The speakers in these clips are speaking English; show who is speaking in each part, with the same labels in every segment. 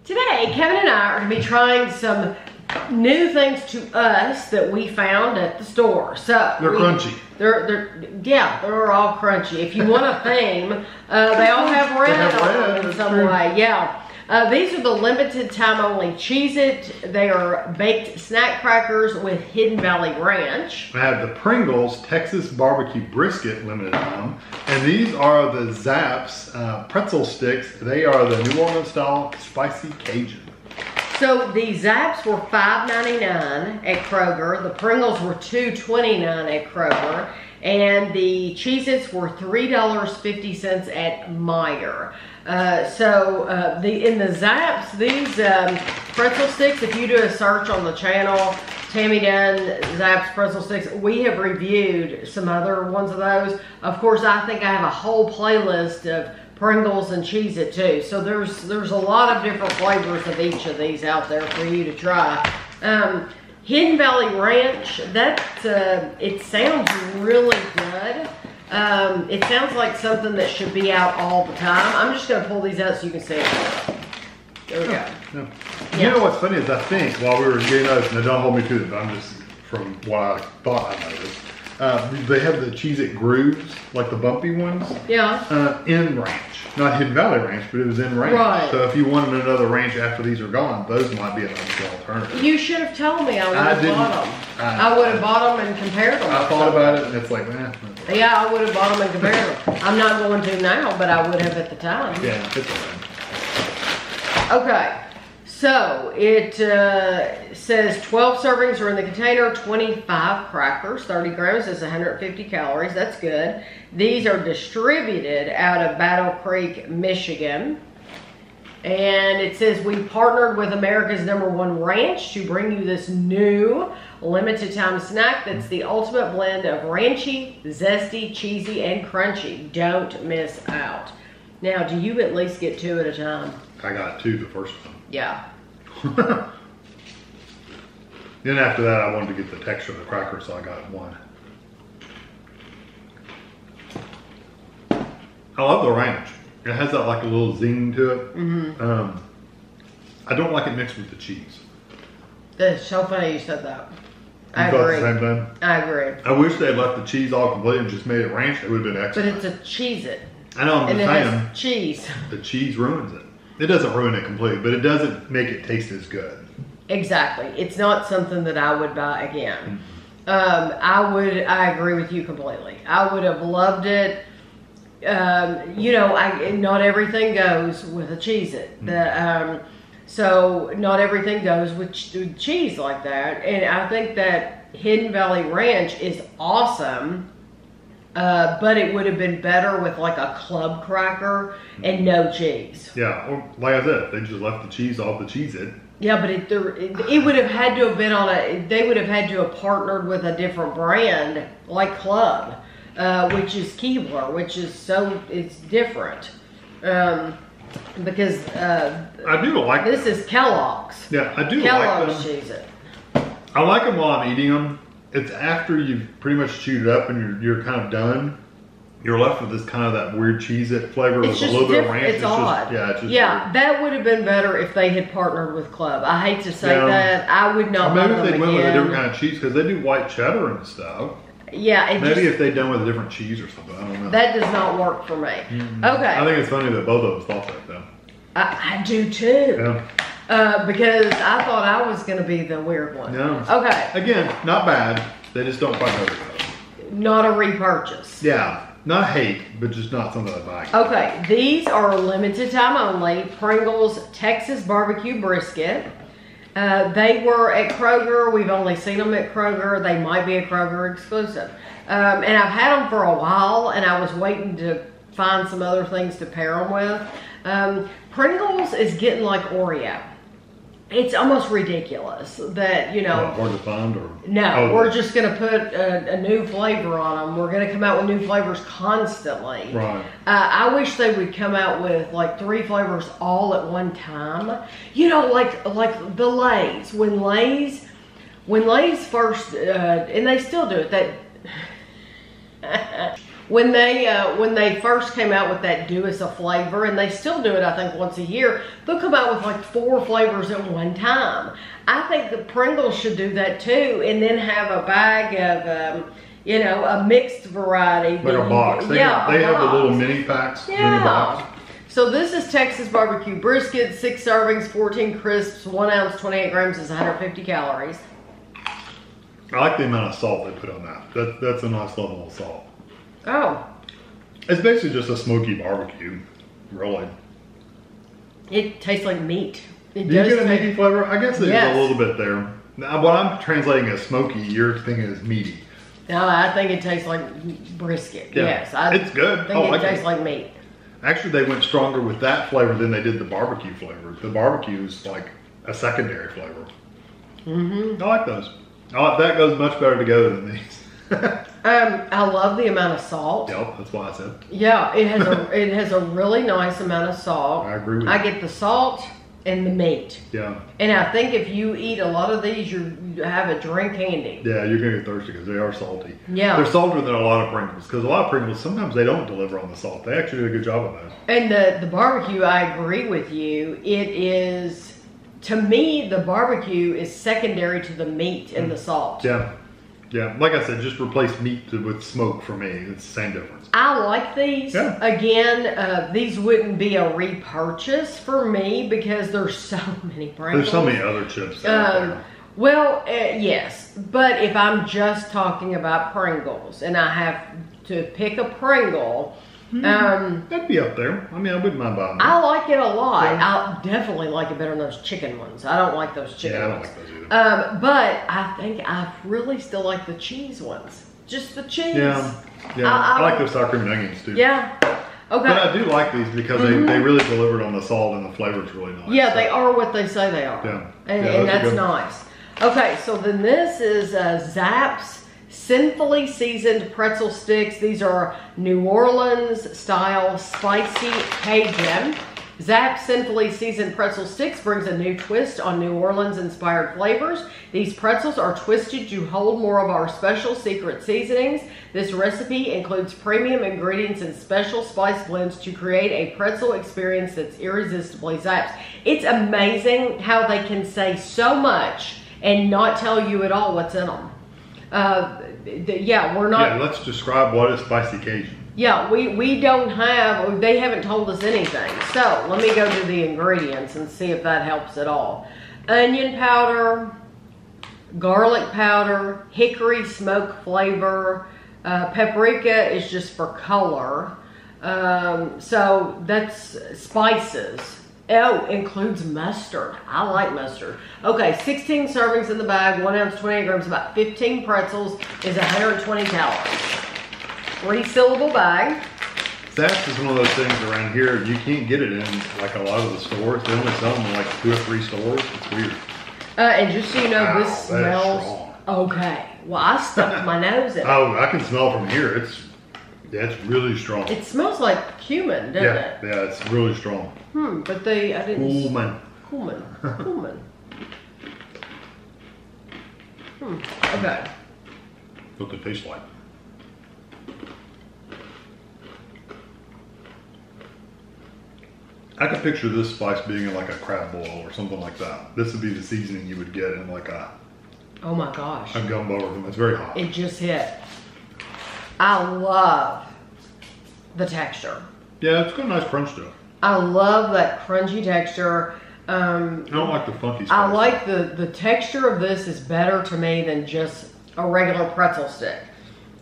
Speaker 1: Today, Kevin and I are going to be trying some new things to us that we found at the store. So
Speaker 2: they're crunchy.
Speaker 1: They're all crunchy. If you want a theme, they all have red on them in some way. Yeah. These are the limited time only Cheez-It. They are baked snack crackers with Hidden Valley Ranch.
Speaker 2: I have the Pringles Texas BBQ Brisket limited time. And these are the Zapp's Pretzel Stix. They are the New Orleans style spicy Cajun.
Speaker 1: So the Zapps were $5.99 at Kroger. The Pringles were $2.29 at Kroger. And the Cheez-Its were $3.50 at Meijer. In the Zapps, these Pretzel Stix, if you do a search on the channel, Tammy Dunn, Zapp's Pretzel Stix, we have reviewed some other ones of those. Of course, I think I have a whole playlist of Pringles and Cheez-It too. So there's a lot of different flavors of each of these out there for you to try. Hidden Valley Ranch, it sounds really good. It sounds like something that should be out all the time. I'm just going to pull these out so you can see it. There we go.
Speaker 2: Yeah. You know what's funny is I think while we were getting those, now don't hold me to it, but I'm just from what I thought I noticed. They have the Cheez-It grooves, like the bumpy ones.
Speaker 1: Yeah.
Speaker 2: In ranch. Not Hidden Valley Ranch, but it was in ranch.
Speaker 1: Right.
Speaker 2: So if you wanted another ranch after these are gone, those might be an alternative.
Speaker 1: You should have told me. I would have bought them. I would have bought them and compared them.
Speaker 2: I thought about it and it's like,
Speaker 1: Yeah, I would have bought them and compared them. I'm not going to now, but I would have at the time.
Speaker 2: Yeah, it's all right.
Speaker 1: Okay. So it says 12 servings are in the container, 25 crackers, 30 grams, that's 150 calories, that's good. These are distributed out of Battle Creek, Michigan. And it says we partnered with America's #1 ranch to bring you this new limited time snack that's the ultimate blend of ranchy, zesty, cheesy, and crunchy. Don't miss out. Now, do you at least get 2 at a time?
Speaker 2: I got 2 the first one.
Speaker 1: Yeah.
Speaker 2: Then after that, I wanted to get the texture of the cracker, so I got 1. I love the ranch. It has that like a little zing to it. Mm-hmm. I don't like it mixed with the cheese.
Speaker 1: That's so funny you said that. I
Speaker 2: thought
Speaker 1: agree.
Speaker 2: the same thing?
Speaker 1: I agree.
Speaker 2: I wish they had left the cheese all complete and just made it ranch. It would have been excellent.
Speaker 1: But it's a Cheez-It.
Speaker 2: I know, I'm just saying.
Speaker 1: And it has cheese.
Speaker 2: The cheese ruins it. It doesn't ruin it completely, but it doesn't make it taste as good.
Speaker 1: Exactly. It's not something that I would buy again. Mm-hmm. I agree with you completely. I would have loved it. Not everything goes with a Cheez-It. Mm-hmm. So not everything goes with cheese like that. And I think that Hidden Valley Ranch is awesome. But it would have been better with like a club cracker and no cheese.
Speaker 2: Yeah, or like I said, they just left the cheese off the Cheez-It.
Speaker 1: Yeah, but it would have had to have been they would have had to have partnered with a different brand like Club, which is Keebler, which is it's different. Because
Speaker 2: I do like
Speaker 1: this is Kellogg's.
Speaker 2: Yeah, I do
Speaker 1: Kellogg's
Speaker 2: like them.
Speaker 1: Cheez-It.
Speaker 2: I like them while I'm eating them. It's after you've pretty much chewed it up and you're kind of done. You're left with this kind of that weird Cheez-It flavor with a little bit of ranch.
Speaker 1: It's odd.
Speaker 2: It's just
Speaker 1: yeah,
Speaker 2: weird.
Speaker 1: that would have been better if they had partnered with Club. I hate to say that. I would not buy them again.
Speaker 2: Maybe if they went with a different kind of cheese, because they do white cheddar and stuff.
Speaker 1: Yeah.
Speaker 2: Maybe if they'd done with a different cheese or something. I don't know.
Speaker 1: That does not work for me.
Speaker 2: Mm-hmm.
Speaker 1: Okay.
Speaker 2: I think it's funny that both of us thought that though.
Speaker 1: I do too.
Speaker 2: Yeah.
Speaker 1: Because I thought I was going to be the weird one.
Speaker 2: No.
Speaker 1: Okay.
Speaker 2: Again, not bad. They just don't quite know it.
Speaker 1: Not a repurchase.
Speaker 2: Yeah. Not hate, but just not something I buy.
Speaker 1: Okay. These are limited time only. Pringles Texas BBQ Brisket. They were at Kroger. We've only seen them at Kroger. They might be a Kroger exclusive. And I've had them for a while, and I was waiting to find some other things to pair them with. Pringles is getting like Oreo. It's almost ridiculous that, you know.
Speaker 2: Hard to find or?
Speaker 1: No, we're just going to put a new flavor on them. We're going to come out with new flavors constantly.
Speaker 2: Right.
Speaker 1: I wish they would come out with like 3 flavors all at one time. You know, like the Lay's. When Lay's first, and they still do it, When they first came out with that do us a flavor, and they still do it, I think, once a year, they'll come out with like 4 flavors at one time. I think the Pringles should do that too, and then have a bag of, you know, a mixed variety.
Speaker 2: Like a box. They have the little mini packs.
Speaker 1: Yeah.
Speaker 2: Mini box.
Speaker 1: So this is Texas BBQ Brisket, 6 servings, 14 crisps, 1 ounce, 28 grams is 150 calories.
Speaker 2: I like the amount of salt they put on that. That's a nice level of salt.
Speaker 1: Oh.
Speaker 2: It's basically just a smoky barbecue, really.
Speaker 1: It tastes like meat.
Speaker 2: Do you get a meaty flavor? I guess there's a little bit there. Now, what I'm translating as smoky, you're thinking is meaty.
Speaker 1: No, I think it tastes like brisket.
Speaker 2: Yeah.
Speaker 1: Yes.
Speaker 2: It's good.
Speaker 1: I think it tastes like meat.
Speaker 2: Actually, they went stronger with that flavor than they did the barbecue flavor. The barbecue is like a secondary flavor. I like those. That goes much better together than these.
Speaker 1: I love the amount of salt.
Speaker 2: Yep, that's why I said.
Speaker 1: Yeah, it has a really nice amount of salt.
Speaker 2: I agree with you.
Speaker 1: I get the salt and the meat.
Speaker 2: Yeah.
Speaker 1: And I think if you eat a lot of these, you have a drink handy.
Speaker 2: Yeah, you're gonna get thirsty because they are salty.
Speaker 1: Yeah.
Speaker 2: They're saltier than a lot of Pringles because a lot of Pringles sometimes they don't deliver on the salt. They actually do a good job of that.
Speaker 1: And the barbecue, I agree with you. It is, to me, the barbecue is secondary to the meat and the salt.
Speaker 2: Yeah. Yeah, like I said, just replace meat with smoke for me. It's the same difference.
Speaker 1: I like these.
Speaker 2: Yeah.
Speaker 1: Again, these wouldn't be a repurchase for me because there's so many Pringles.
Speaker 2: There's so many other chips out there.
Speaker 1: Well, yes, but if I'm just talking about Pringles and I have to pick a Pringle,
Speaker 2: that'd be up there. I mean, I wouldn't mind buying that.
Speaker 1: I like it a lot.
Speaker 2: Yeah.
Speaker 1: I definitely like it better than those chicken ones. I don't like those chicken ones.
Speaker 2: I don't like those either.
Speaker 1: But I think I really still like the cheese ones. Just the cheese.
Speaker 2: Yeah. I like those sour cream and onions too.
Speaker 1: Yeah. Okay.
Speaker 2: But I do like these because they really delivered on the salt and the flavor's really nice.
Speaker 1: Yeah, they are what they say they are.
Speaker 2: Yeah.
Speaker 1: And that's nice. Okay, so then this is Zapp's Sinfully Seasoned Pretzel Sticks. These are New Orleans style spicy Cajun. Zapp's Sinfully Seasoned Pretzel Sticks brings a new twist on New Orleans inspired flavors. These pretzels are twisted to hold more of our special secret seasonings. This recipe includes premium ingredients and special spice blends to create a pretzel experience that's irresistibly Zapp's. It's amazing how they can say so much and not tell you at all what's in them. We're not.
Speaker 2: Yeah, let's describe what is spicy Cajun.
Speaker 1: Yeah, we don't have, they haven't told us anything. So let me go to the ingredients and see if that helps at all. Onion powder, garlic powder, hickory smoke flavor, paprika is just for color. So that's spices. Oh, includes mustard. I like mustard. Okay, 16 servings in the bag, 1 ounce, 28 grams, about 15 pretzels is 120 calories. 3-syllable bag.
Speaker 2: Zapp's is one of those things around here, you can't get it in like a lot of the stores. They only sell them in like 2 or 3 stores. It's weird.
Speaker 1: And just so you know, this smells
Speaker 2: strong.
Speaker 1: okay. Well, I stuck my nose in it.
Speaker 2: Oh, I can smell from here. It's really strong.
Speaker 1: It smells like cumin, doesn't it?
Speaker 2: Yeah, it's really strong.
Speaker 1: But I didn't.
Speaker 2: Cumin.
Speaker 1: Okay.
Speaker 2: What they taste like. I could picture this spice being in like a crab boil or something like that. This would be the seasoning you would get in like a
Speaker 1: Oh my gosh.
Speaker 2: a gumbo or something. It's very hot.
Speaker 1: It just hit. I love the texture.
Speaker 2: Yeah, it's got a nice crunch to it.
Speaker 1: I love that crunchy texture.
Speaker 2: I don't like the funky spice.
Speaker 1: I like the texture of this is better to me than just a regular pretzel stick.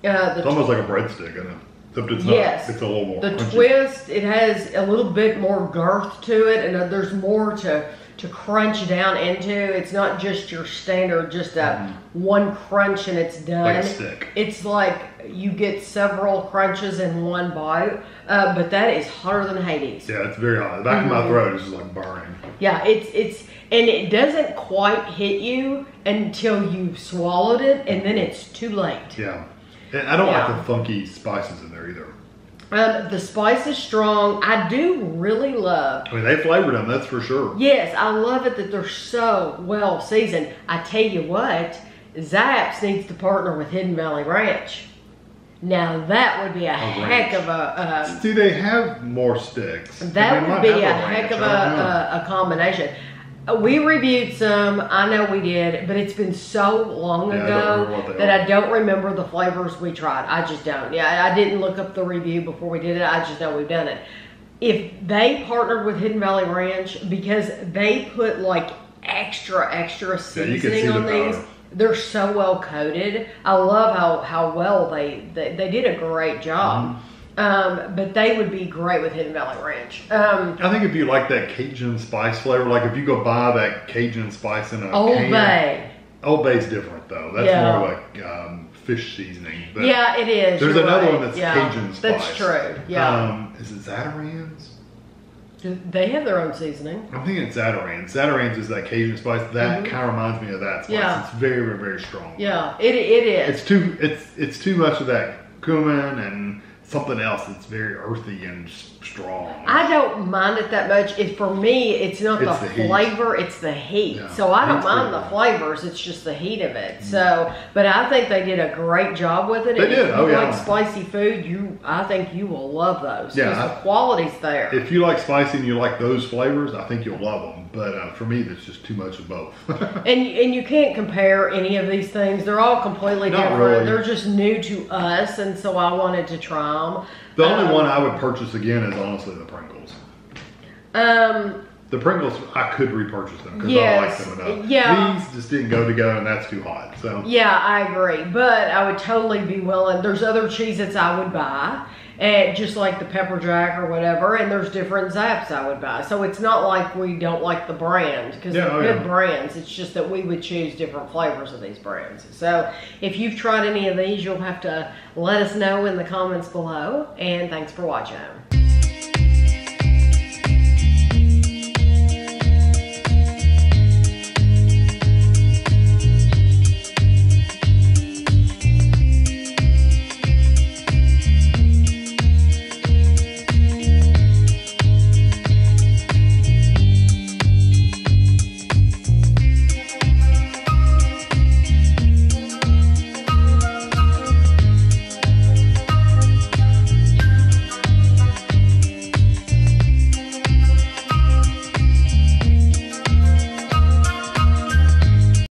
Speaker 2: It's almost like a breadstick, isn't it? Except it's not. It's a little more
Speaker 1: The
Speaker 2: crunchy.
Speaker 1: twist, it has a little bit more girth to it, and there's more to crunch down into. It's not just your standard, just that one crunch and it's done.
Speaker 2: Like a stick.
Speaker 1: It's like you get several crunches in one bite, but that is hotter than Hades.
Speaker 2: Yeah, it's very hot. The back of my throat is just like burning.
Speaker 1: Yeah, and it doesn't quite hit you until you've swallowed it, and then it's too late.
Speaker 2: Yeah. And I don't like the funky spices in there either.
Speaker 1: The spice is strong. I do really love.
Speaker 2: I mean, they flavored them, that's for sure.
Speaker 1: Yes, I love it that they're so well seasoned. I tell you what, Zapp's needs to partner with Hidden Valley Ranch. Now that would be a heck of a.
Speaker 2: Do they have more sticks?
Speaker 1: That would be a heck of a combination. We reviewed some, I know we did, but it's been so long ago that I don't remember the flavors we tried. I just don't. Yeah, I didn't look up the review before we did it. I just know we've done it. If they partnered with Hidden Valley Ranch, because they put like extra seasoning on these, they're so well coated. I love how well they did a great job. But they would be great with Hidden Valley Ranch.
Speaker 2: I think if you like that Cajun spice flavor, like if you go buy that Cajun spice in a
Speaker 1: Old
Speaker 2: can,
Speaker 1: Bay.
Speaker 2: Old Bay's different though. That's more like fish seasoning. But
Speaker 1: yeah, it is.
Speaker 2: There's another one that's Cajun spice.
Speaker 1: That's true. Yeah.
Speaker 2: Is it Zatarain's?
Speaker 1: They have their own seasoning.
Speaker 2: I'm thinking it's Zatarain's. Zatarain's is that Cajun spice. That kind of reminds me of that spice. Yeah. It's very, very strong.
Speaker 1: Yeah, it is.
Speaker 2: It's too much of that cumin and something else that's very earthy and strong. I don't mind it that much. For me, it's not the flavor, it's the heat. Yeah, so I don't mind the flavors, it's just the heat of it. So, but I think they did a great job with it. They did.
Speaker 1: If you like spicy food, I think you will love those. Yeah, the quality's there.
Speaker 2: If you like spicy and you like those flavors, I think you'll love them. But for me, that's just too much of both.
Speaker 1: and you can't compare any of these things. They're all completely different. Really. They're just new to us, and so I wanted to try them.
Speaker 2: The only one I would purchase again is honestly the Pringles. The Pringles, I could repurchase them because I like them enough. Yeah. These just didn't go together, and that's too hot. So
Speaker 1: yeah, I agree. But I would totally be willing. There's other Cheez-Its I would buy, just like the Pepper Jack or whatever. And there's different Zapps I would buy. So it's not like we don't like the brand because they're good brands. It's just that we would choose different flavors of these brands. So if you've tried any of these, you'll have to let us know in the comments below. And thanks for watching.